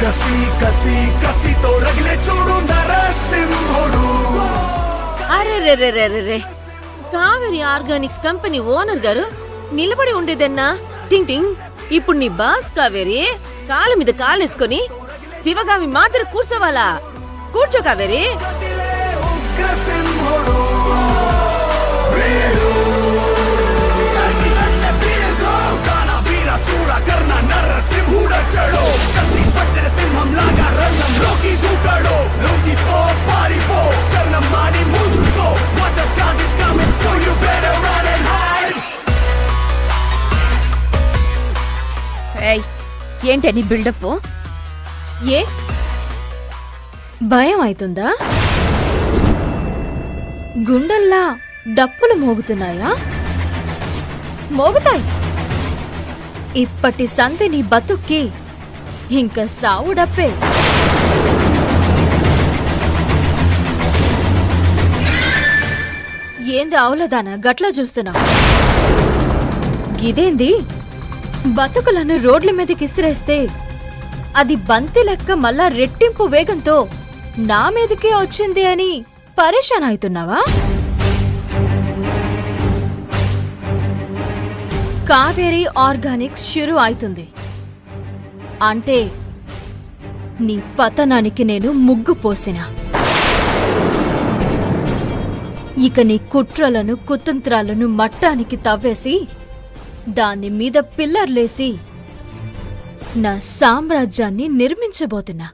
కసి కసి కసితో రగిలే చూడు నరసింహుడు. అరెరెరెరెరె, కావేరి ఆర్గానిక్స్ కంపెనీ ఓనర్ గారు నిలబడి ఉండేదన్నా. టింగ్ టింగ్. ఇప్పుడు నీ బాస్ కావేరి కాలు మీద కాలేసుకొని శివగామి మాత్రం కూర్చోవాలా? కూర్చో కావేరి. ఏంటని బిల్డప్? ఏ భయం అవుతుందా? గుండెల్లా డప్పులు మోగుతున్నాయా? మోగుతాయి. ఇప్పటి సంధి నీ బతుక్కి ఇంకా సావు డప్పే. ఏంది అవులదానా గట్లా చూస్తున్నా? గిదేంది బతుకులను రోడ్ల మీదకి ఇసిరేస్తే అది బంతి లెక్క మళ్ళా రెట్టింపు వేగంతో నా మీదకే వచ్చింది అని పరేషాన్ అవుతున్నావా? కావేరి ఆర్గానిక్స్ షురు అవుతుంది అంటే నీ పతనానికి నేను ముగ్గు పోసినా. ఇక నీ కుట్రలను కుతంత్రాలను మట్టానికి తవ్వేసి దాని మీద పిల్లర్లేసి నా సామ్రాజ్యాన్ని నిర్మించబోతున్నా.